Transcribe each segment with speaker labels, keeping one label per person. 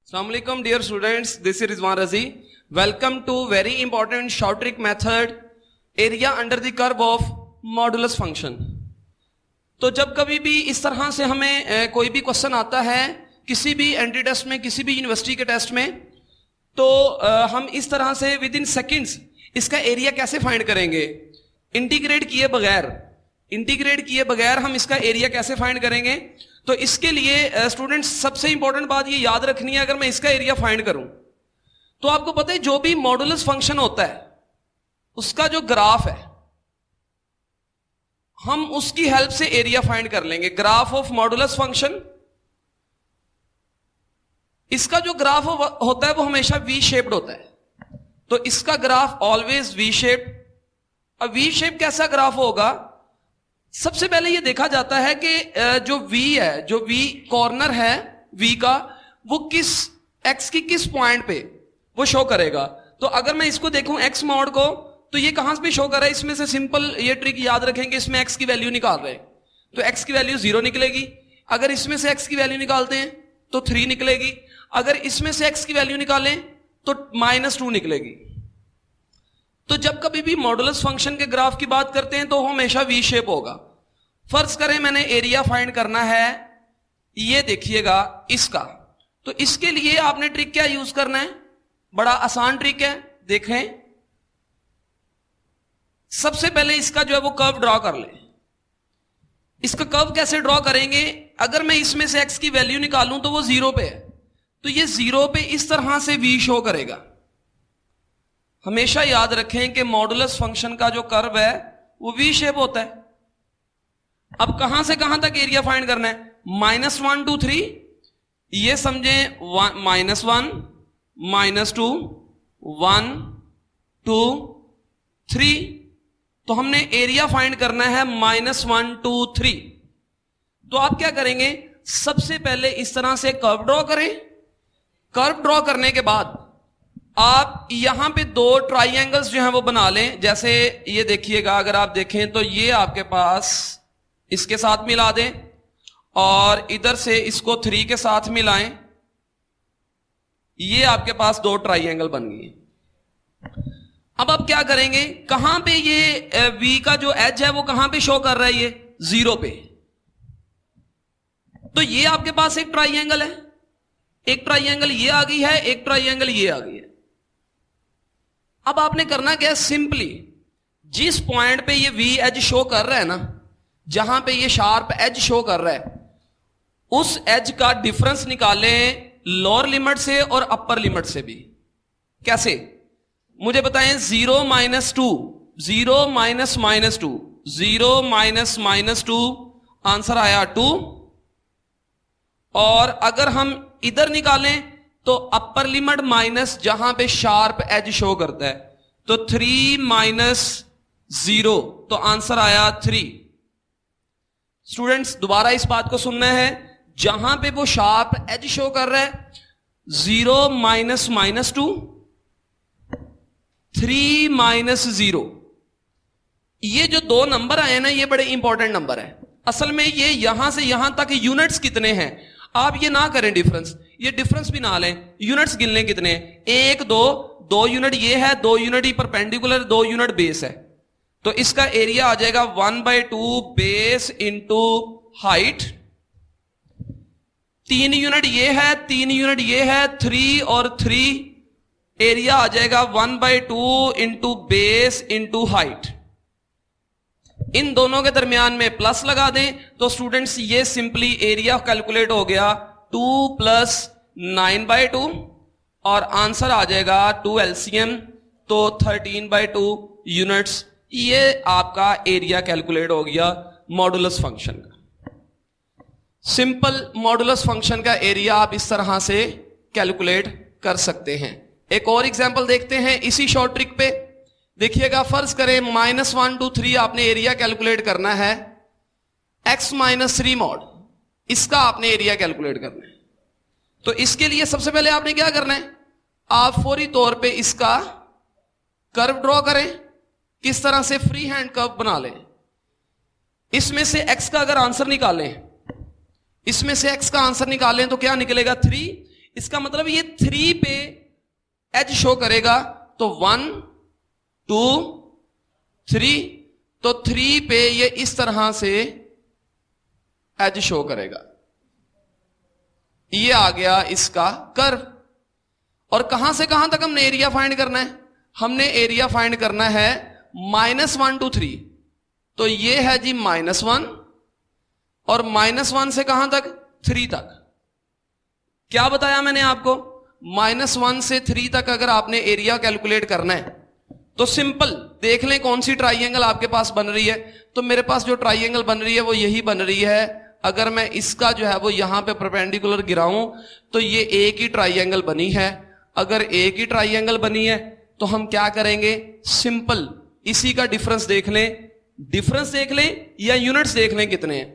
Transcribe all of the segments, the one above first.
Speaker 1: Assalamualaikum dear students, this is Rizwan Razi. Welcome to very important short trick method, area under the curve of modulus function. तो जब कभी भी इस तरह से हमें कोई भी क्वेश्चन आता है किसी भी एंट्री टेस्ट में, किसी भी यूनिवर्सिटी के टेस्ट में, तो हम इस तरह से विद इन सेकेंड्स इसका एरिया कैसे फाइंड करेंगे, इंटीग्रेट किए बगैर हम इसका एरिया कैसे फाइंड करेंगे। तो इसके लिए स्टूडेंट्स सबसे इंपॉर्टेंट बात ये याद रखनी है, अगर मैं इसका एरिया फाइंड करूं तो आपको पता है जो भी मॉडुलस फंक्शन होता है उसका जो ग्राफ है हम उसकी हेल्प से एरिया फाइंड कर लेंगे। ग्राफ ऑफ मॉडुलस फंक्शन, इसका जो ग्राफ होता है वो हमेशा वी शेप्ड होता है, तो इसका ग्राफ ऑलवेज वी शेप्ड। अब वी शेप कैसा ग्राफ होगा, सबसे पहले ये देखा जाता है कि जो v है, जो v कॉर्नर है v का, वो किस x की किस पॉइंट पे वो शो करेगा। तो अगर मैं इसको देखूं x मॉड को, तो ये कहां पे शो कर रहा है, इसमें से सिंपल ये ट्रिक याद रखेंगे, इसमें x की वैल्यू निकाल रहे हैं तो x की वैल्यू 0 निकलेगी। अगर इसमें से x की वैल्यू निकालते हैं तो 3 निकलेगी। अगर इसमें से x की वैल्यू निकालें तो -2 निकलेगी। तो जब कभी भी मॉडुलस फंक्शन के ग्राफ की बात करते हैं तो हमेशा वी शेप होगा। फर्ज करें मैंने एरिया फाइंड करना है, ये देखिएगा इसका, तो इसके लिए आपने ट्रिक क्या यूज करना है, बड़ा आसान ट्रिक है, देखें। सबसे पहले इसका जो है वो कर्व ड्रॉ कर ले। इसका कर्व कैसे ड्रॉ करेंगे, अगर मैं इसमें से x की वैल्यू निकालूं तो वो 0 पे है, तो ये 0 पे इस तरह से v शो करेगा। हमेशा याद रखें कि मॉडुलस फंक्शन का जो कर्व है वो वी शेप होता है। अब कहां से कहां तक एरिया फाइंड करना है, -1 2 3, ये समझें -1 -2 1 2 3, तो हमने एरिया फाइंड करना है -1 2 3। तो आप क्या करेंगे, सबसे पहले इस तरह से कर्व ड्रॉ करें। कर्व ड्रॉ करने के बाद आप यहां पे दो ट्राइंगल्स जो हैं वो बना लें। जैसे ये देखिएगा, अगर आप देखें तो ये आपके पास इसके साथ मिला दें और इधर से इसको 3 के साथ मिलाएं, ये आपके पास दो ट्राइंगल बन गए। अब आप क्या करेंगे, कहां पे ये V का जो एज है वो कहां पे शो कर रहा है, ये 0 पे। तो ये आपके पास एक ट्राइंगल है, एक ट्राइंगल ये आ गई है, एक ट्राइंगल ये आ गई है। अब आपने करना क्या है, सिंपली जिस पॉइंट पे ये V एज शो कर रहा है ना, जहां पे ये शार्प एज शो कर रहा है, उस एज का डिफरेंस निकालें लोअर लिमिट से और अपर लिमिट से भी। कैसे मुझे बताएं, 0 -2, 0 -2, 0 -2, आंसर आया 2। और अगर हम इधर निकालें तो अपर लिमिट माइनस जहां पे शार्प एज शो करता है, तो 3 - 0, तो आंसर आया 3। स्टूडेंट्स दोबारा इस बात को सुनना है, जहां पे वो शार्प एज शो कर रहा है 0 -2, 3 - 0, ये जो दो नंबर आए ना, ये बड़े इंपॉर्टेंट नंबर है। असल में ये यहां से यहां तक यूनिट्स कितने हैं, आप ये ना करें डिफरेंस, ये डिफरेंस भी ना लें, यूनिट्स गिन लें कितने हैं, 1 2 यूनिट ये है, 2 यूनिट ही परपेंडिकुलर, 2 यूनिट बेस है। तो इसका एरिया आ जाएगा 1/2 बेस इंटू हाइट। 3 यूनिट ये है, 3 यूनिट ये है, 3 और 3, एरिया आ जाएगा 1/2 इंटू बेस इंटू हाइट। इन दोनों के दरमियान में प्लस लगा दें तो स्टूडेंट्स ये सिंपली एरिया कैलकुलेट हो गया 2 + 9/2, और आंसर आ जाएगा 2 LCM, तो 13/2 यूनिट्स। ये आपका एरिया कैलकुलेट हो गया मॉडुलस फंक्शन का। सिंपल मॉडुलस फंक्शन का एरिया आप इस तरह से कैलकुलेट कर सकते हैं। एक और एग्जांपल देखते हैं इसी शॉर्ट ट्रिक पे। देखिएगा, फर्ज करें -1 2 3 आपने एरिया कैलकुलेट करना है, x - 3 मॉड, इसका आपने एरिया कैलकुलेट करना है। तो इसके लिए सबसे पहले आपने क्या करना है, आप फौरी तौर पे इसका कर्व ड्रॉ करें। किस तरह से, फ्री हैंड कर्व बना लें। इसमें से x का अगर आंसर निकालें, इसमें से x का आंसर निकालें तो क्या निकलेगा 3, इसका मतलब ये 3 पे एज शो करेगा, तो 1 2 3, तो 3 पे ये इस तरह से एज शो करेगा। ये आ गया इसका कर्व। और कहां से कहां तक हमने एरिया फाइंड करना है? हमने एरिया फाइंड करना है -1 to 3, तो ये है जी -1, और -1 से कहां तक? 3 तक। क्या बताया मैंने आपको? -1 से 3 तक अगर आपने एरिया कैलकुलेट करना है तो सिंपल देख लें कौन सी ट्राइंगल आपके पास बन रही है। तो मेरे पास जो ट्राइंगल बन रही है वो यही बन रही है। अगर मैं इसका जो है वो यहां पे परपेंडिकुलर गिराऊं तो ये एक ही ट्राइंगल बनी है। अगर एक ही ट्राइंगल बनी है तो हम क्या करेंगे? सिंपल इसी का डिफरेंस देख लें। डिफरेंस देख लें या यूनिट्स देख लें कितने हैं?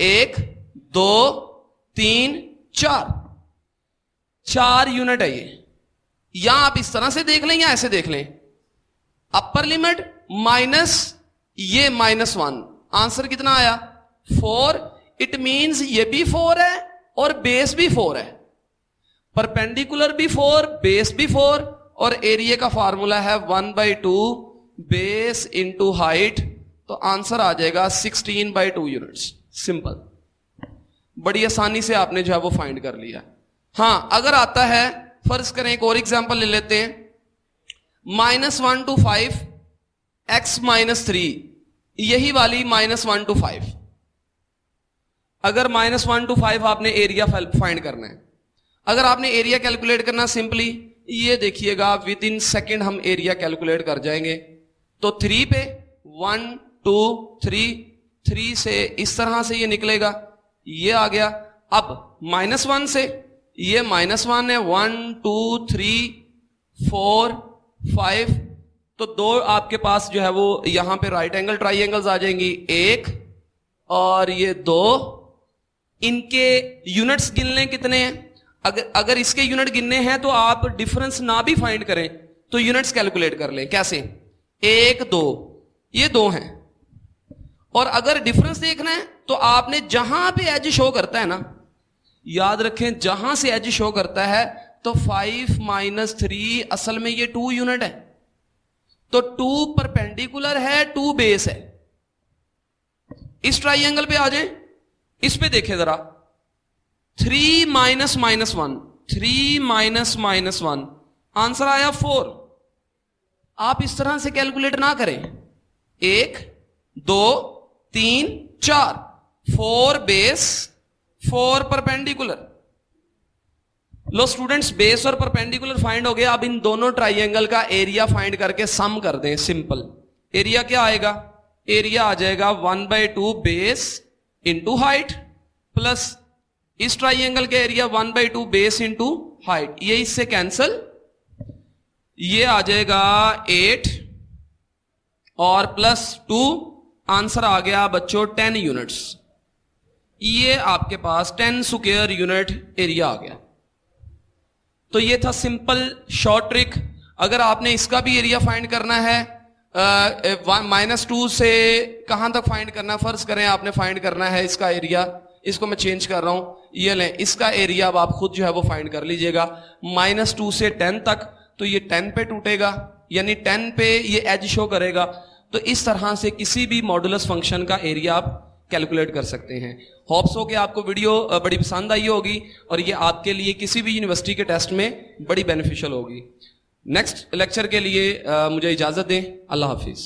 Speaker 1: 1 2 3 4, 4 यूनिट है ये। या आप इस तरह से देख लें या ऐसे देख लें। अपर लिमिट माइनस ये -1, आंसर कितना आया? 4। इट मींस ये भी 4 है और बेस भी 4 है, परपेंडिकुलर भी 4, बेस भी 4, और एरिया का फार्मूला है 1/2 बेस इंटू हाइट, तो आंसर आ जाएगा 16/2 यूनिट्स। सिंपल, बड़ी आसानी से आपने जो है वो फाइंड कर लिया। हां, अगर आता है, फर्ज करें एक और एग्जांपल ले लेते हैं, -1 to 5 x -3, यही वाली -1 to 5। अगर -1 to 5 आपने एरिया फाइंड करना है, अगर आपने एरिया कैलकुलेट करना, सिंपली ये देखिएगा विद इन सेकेंड हम एरिया कैलकुलेट कर जाएंगे। तो 3 पे 1 2 3, 3 से इस तरह से ये निकलेगा, ये आ गया। अब -1 से ये -1 है, 1 2 3 4 5, तो 2 आपके पास जो है वो यहां पे राइट एंगल ट्राइंगल्स आ जाएंगी, 1 और ये 2। इनके यूनिट्स गिन लें कितने हैं। अगर इसके यूनिट गिनने हैं तो आप डिफरेंस ना भी फाइंड करें तो यूनिट्स कैलकुलेट कर लें। कैसे? 1 2, ये 2 हैं। और अगर डिफरेंस देखना है तो आपने जहां पे एज शो करता है ना, याद रखें जहां से एज शो करता है, तो 5 - 3 असल में ये 2 यूनिट है, तो 2 परपेंडिकुलर है, 2 बेस है। इस ट्राइंगल पे आ जाएं, इस पे देखें जरा, 3 - -1, 3 - -1, आंसर आया 4। आप इस तरह से कैलकुलेट ना करें, 1 2 3 4, 4 बेस 4 परपेंडिकुलर। लो स्टूडेंट्स, बेस और परपेंडिकुलर फाइंड हो गया। अब इन दोनों ट्राइंगल का एरिया फाइंड करके सम कर दें। सिंपल, एरिया क्या आएगा? एरिया आ जाएगा 1/2 बेस इंटू हाइट, प्लस इस ट्राइंगल के एरिया 1/2 बेस इंटू हाइट, ये इससे कैंसल, ये आ जाएगा 8 और प्लस 2, आंसर आ गया बच्चों 10 यूनिट्स। ये आपके पास 10 स्क्वायर यूनिट एरिया आ गया। तो ये था सिंपल शॉर्ट ट्रिक। अगर आपने इसका भी एरिया फाइंड करना है, -2 से कहां तक फाइंड करना है, फर्ज करें आपने फाइंड करना है इसका एरिया, इसको मैं चेंज कर रहा हूं, ये लें, इसका एरिया अब आप खुद जो है वो फाइंड कर लीजिएगा। -2 से 10 तक, तो ये 10 पे टूटेगा, यानी 10 पे ये एज शो करेगा। तो इस तरह से किसी भी मॉडुलस फंक्शन का एरिया आप कैलकुलेट कर सकते हैं। होप्स हो कि आपको वीडियो बड़ी पसंद आई होगी और ये आपके लिए किसी भी यूनिवर्सिटी के टेस्ट में बड़ी बेनिफिशियल होगी। नेक्स्ट लेक्चर के लिए मुझे इजाजत दें। अल्लाह हाफिज।